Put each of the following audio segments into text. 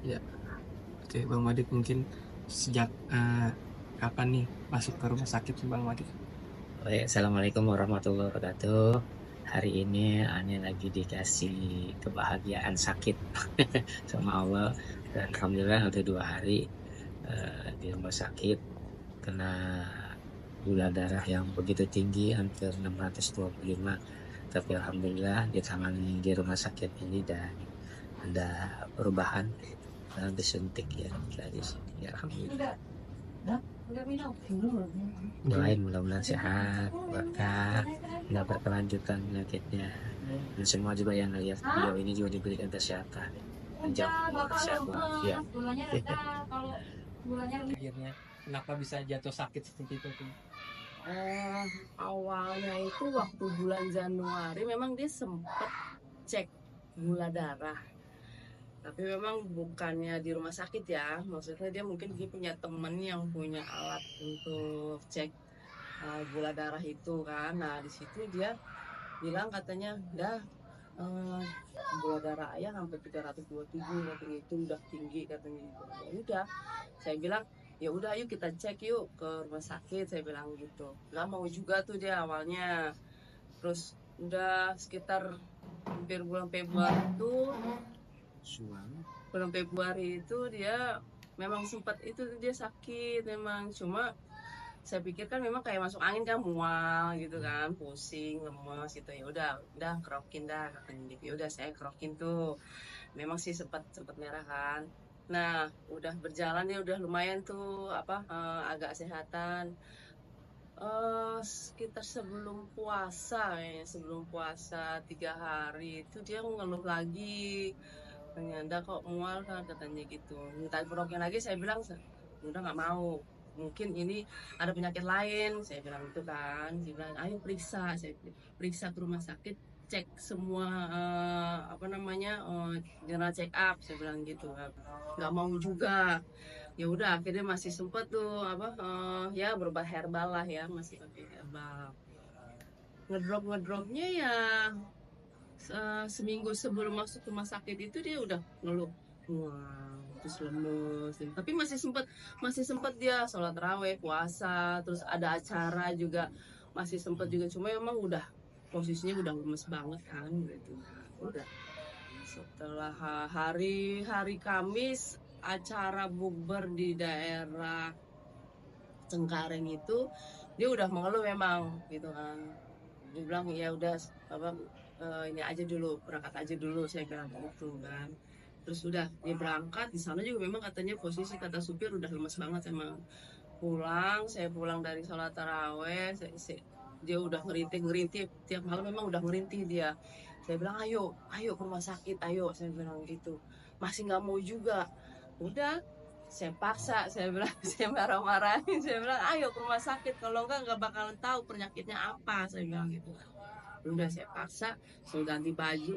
Ya, oke Bang Madik, mungkin sejak kapan nih masuk ke rumah sakit Bang Madik? Baik, assalamualaikum warahmatullahi wabarakatuh. Hari ini Ane lagi dikasih kebahagiaan sakit sama Allah, dan alhamdulillah udah 2 hari di rumah sakit kena gula darah yang begitu tinggi, hampir 625. Tapi alhamdulillah ditangani di rumah sakit ini dan ada perubahan, disuntik ya dari sini. Ya, alhamdulillah. Doain mudah-mudahan sehat, berkah, nggak berkelanjutan penyakitnya. Dan semua juga yang lihat video ini juga diberikan kesehatan, panjang umur, sehat walafiat. Akhirnya kenapa bisa jatuh sakit seperti itu tuh? Awalnya itu waktu bulan Januari memang dia sempat cek gula darah. Tapi memang bukannya di rumah sakit ya, maksudnya dia mungkin dia punya temen yang punya alat untuk cek gula darah itu kan. Nah di situ dia bilang katanya, dah gula darah ayah sampai 327 katanya, itu udah tinggi katanya gitu. Ya udah, saya bilang ya udah yuk kita cek yuk ke rumah sakit, saya bilang gitu. Nggak mau juga tuh dia awalnya. Terus udah sekitar hampir bulan Februari itu dia memang sempat itu dia sakit memang, cuma saya pikir kan memang kayak masuk angin kan, mual gitu kan, pusing, lemas gitu. Ya udah kerokin dah katanya gitu. Ya udah saya kerokin tuh. Memang sih sempat sempat merah kan. Nah, udah berjalan ya udah lumayan tuh agak sehatan. Sekitar sebelum puasa 3 hari itu dia ngeluh lagi. Ternyata kok mual kan katanya gitu. Minta kerokin lagi, saya bilang udah nggak mau. Mungkin ini ada penyakit lain, saya bilang gitu kan. Dia bilang, ayo periksa, saya periksa ke rumah sakit, cek semua general check up, saya bilang gitu. Nggak mau juga. Ya udah akhirnya masih sempet tuh ya berobat herbal lah ya, masih pakai herbal. Ngedropnya ya seminggu sebelum masuk rumah sakit itu dia udah ngeluh, wah terus lemes, tapi masih sempat dia sholat raweh, puasa, terus ada acara juga masih sempat juga, cuma emang udah posisinya udah lemes banget kan gitu. Udah setelah hari Kamis acara bukber di daerah Cengkareng itu, dia udah mengeluh memang gitu kan. Dia bilang ya udah apa ini aja dulu, berangkat aja dulu, saya bilang gitu kan. Terus udah dia berangkat di sana juga memang katanya posisi kata supir udah lemas banget emang. Saya pulang dari sholat taraweh, dia udah ngerintih tiap malam, memang udah ngerintih dia. Saya bilang ayo ayo ke rumah sakit, ayo, saya bilang gitu. Masih nggak mau juga. Udah saya paksa, saya bilang, saya marah-marahin, saya bilang ayo ke rumah sakit, kalau enggak nggak bakalan tahu penyakitnya apa, saya bilang gitu. Udah saya paksa, saya ganti baju,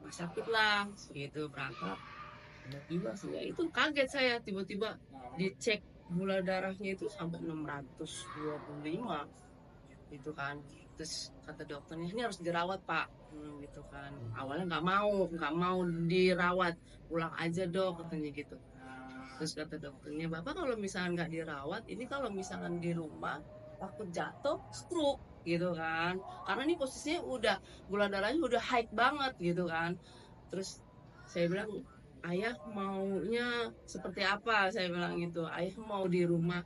rumah sakit lah gitu, berangkat. Tiba-tiba saya itu kaget, saya tiba-tiba dicek gula darahnya itu sampai 625 gitu kan. Terus kata dokternya ini harus dirawat pak. Gitu kan, awalnya nggak mau dirawat, pulang aja dok katanya gitu. Terus kata dokternya, bapak kalau misalnya nggak dirawat, ini kalau misalkan di rumah takut jatuh stroke gitu kan, karena ini posisinya udah gula darahnya udah high banget gitu kan. Terus saya bilang, ayah maunya seperti apa, saya bilang gitu. Ayah mau di rumah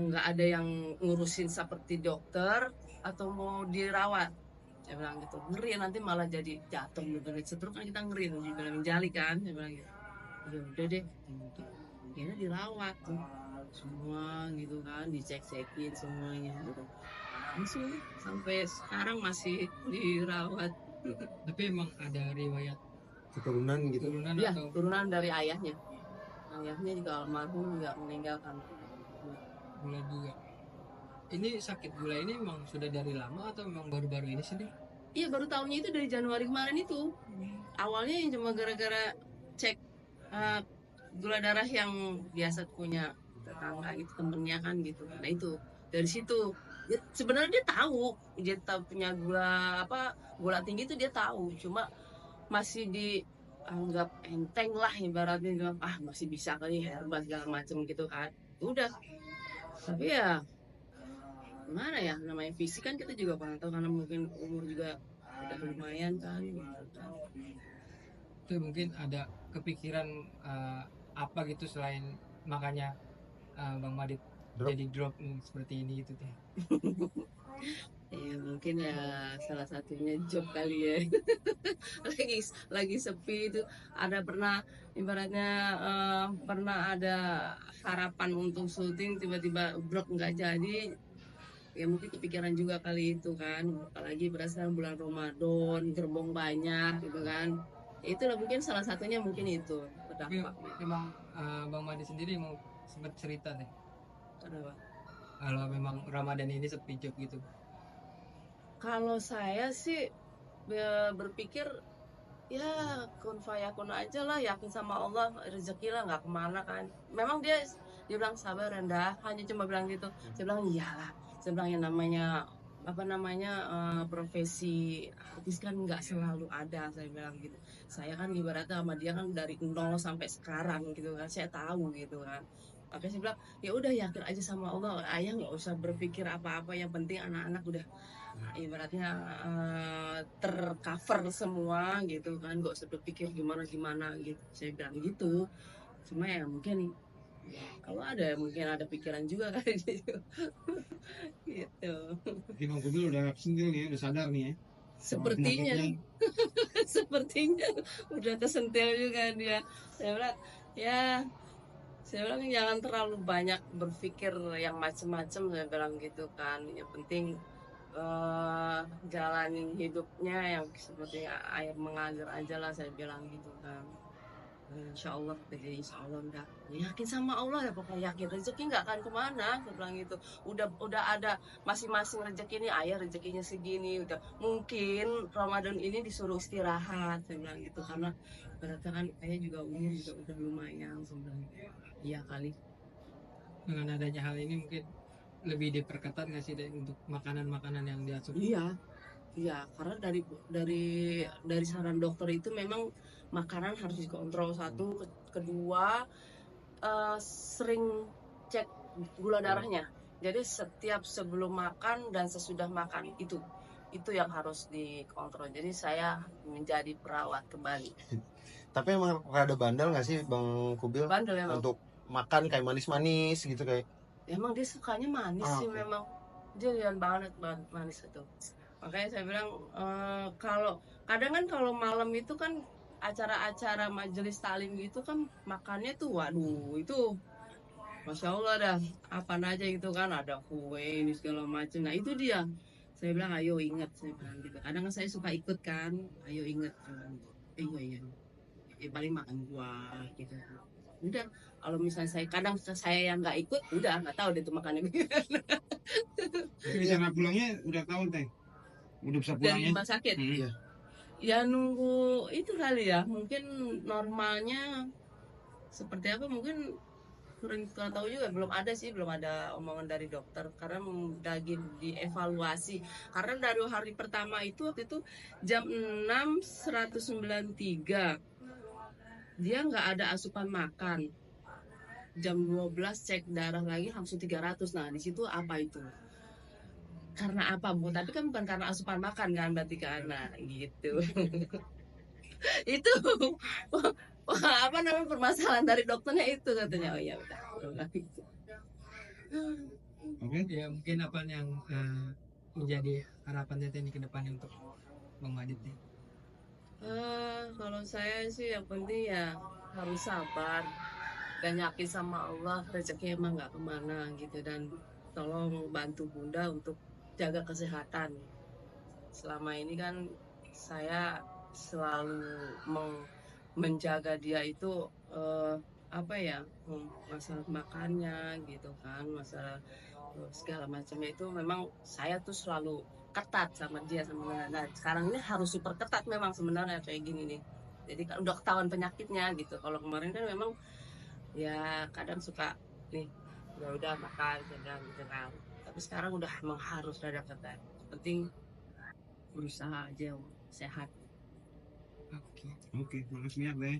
nggak ada yang ngurusin seperti dokter, atau mau dirawat, saya bilang gitu. Ngeri nanti malah jadi jatuh gitu, stroke kan kita ngeri, dibilang jali kan, saya bilang gitu. Ya udah deh gitu, akhirnya dirawat tuh semua gitu kan, dicek-cekin semuanya gitu, langsung sampai sekarang masih dirawat. Tapi emang ada riwayat keturunan gitu? Keturunan Ya atau turunan dari ayahnya juga almarhum, juga meninggal kan. gula juga? Ini sakit gula ini emang sudah dari lama atau memang baru-baru ini sih? Iya baru tahunya itu dari Januari kemarin itu. Awalnya yang cuma gara-gara cek eh, gula darah yang biasa punya tetangga gitu, temennya kan gitu. Nah itu dari situ sebenarnya dia tahu punya gula tinggi itu, dia tahu, cuma masih anggap enteng lah ibaratnya bilang, ah masih bisa kali herbal segala macem gitu kan. Udah, tapi ya gimana ya, namanya fisik kan kita juga kurang tahu karena mungkin umur juga udah lumayan kan gitu kan. Itu mungkin ada kepikiran apa gitu selain makanya Bang Madit Drop. jadi drop seperti ini gitu teh. Ya mungkin ya salah satunya job kali ya. lagi sepi itu, ada pernah ibaratnya pernah ada harapan untuk syuting tiba-tiba brok nggak jadi, ya mungkin kepikiran juga kali itu kan, apalagi berdasarkan bulan Ramadan gerbong banyak gitu kan. Itulah mungkin salah satunya mungkin itu Tapi berdampak. memang Bang Madit sendiri mau sempat cerita deh Kenapa? kalau memang Ramadan ini sepi job gitu. Kalau saya sih berpikir ya kun fayakun aja lah, yakin sama Allah, rezeki lah nggak kemana kan. Memang dia bilang sabar rendah, hanya cuma bilang gitu. Saya bilang iyalah, saya bilang yang namanya apa namanya profesi artis kan nggak selalu ada, saya bilang gitu. Saya kan ibaratnya sama dia kan dari nol sampai sekarang gitu kan, saya tahu gitu kan. Makanya saya bilang ya udah yakin aja sama Allah, ayah nggak usah berpikir apa-apa, yang penting anak-anak udah ibaratnya tercover semua gitu kan, gak usah berpikir gimana gimana gitu, saya bilang gitu. Cuma ya mungkin ya, kalau ada mungkin ada pikiran juga kali gitu. Gitu Tapi Bang Kubil udah sentil nih, udah sadar nih ya. sepertinya. Sepertinya udah kesentil juga dia. Saya bilang ya, saya bilang jangan terlalu banyak berpikir yang macem-macem, saya bilang gitu kan. Yang penting jalanin hidupnya yang seperti air mengalir aja lah, saya bilang gitu kan. Insya Allah, jadi insya Allah enggak, yakin sama Allah ya, pokoknya yakin rezeki nggak akan kemana, saya bilang gitu. Udah ada masing-masing rezeki, ini ayah rezekinya segini, udah mungkin Ramadan ini disuruh istirahat, saya bilang gitu, karena berarti kan ayah juga umur juga udah lumayan, saya bilang gitu. Iya kali. Dengan adanya hal ini mungkin lebih diperketat nggak sih deh untuk makanan-makanan yang diasup? Iya, karena dari saran dokter itu memang makanan harus dikontrol satu, kedua sering cek gula darahnya. Jadi setiap sebelum makan dan sesudah makan itu yang harus dikontrol. Jadi saya menjadi perawat kembali. Tapi emang rada bandel nggak sih Bang Kubil Bandel emang. untuk makan kayak manis-manis gitu kayak? Emang dia sukanya manis sih, oke. memang dia doyan banget manis itu. Makanya saya bilang kalau kadang kan kalau malam itu kan acara-acara majelis taklim gitu kan makannya tuh waduh itu masya Allah dah apa aja gitu kan, ada kue ini segala macam. Nah itu dia, saya bilang ayo ingat, saya bilang gitu. Kadang saya suka ikut kan, ayo ingat, iya paling makan buah gitu. Udah, kalau misalnya saya kadang saya yang nggak ikut, udah nggak tahu deh tuh makannya. Tapi cara pulangnya udah tahu teh, udah bisa Dari pulangnya. rumah sakit. Iya. Ya nunggu itu kali ya, mungkin normalnya seperti apa mungkin kurang tahu juga, belum ada omongan dari dokter karena lagi dievaluasi. Karena dari hari pertama itu waktu itu jam 6 193 dia nggak ada asupan makan, jam 12 cek darah lagi langsung 300. Nah di situ apa itu, karena apa Bu? Tapi kan bukan karena asupan makan kan, berarti karena gitu. Itu apa namanya permasalahan dari dokternya itu katanya. Oh ya udah. Oke. Ya mungkin apa yang menjadi harapannya teh ke depan untuk Bang Madit nih? Kalau saya sih yang penting ya harus sabar dan yakin sama Allah, rezeki emang nggak kemana gitu, dan tolong bantu Bunda untuk jaga kesehatan. Selama ini kan saya selalu menjaga dia itu apa ya, masalah makannya gitu kan, masalah segala macamnya itu memang saya tuh selalu ketat sama dia sama. Nah sekarang ini harus super ketat memang sebenarnya kayak gini nih, jadi kan udah ketahuan penyakitnya gitu. Kalau kemarin kan memang ya kadang suka nih udah makan sedang gitu kan, tapi sekarang udah emang harus rada ketat, penting berusaha aja sehat. Oke. Oke, makasih banyak teh.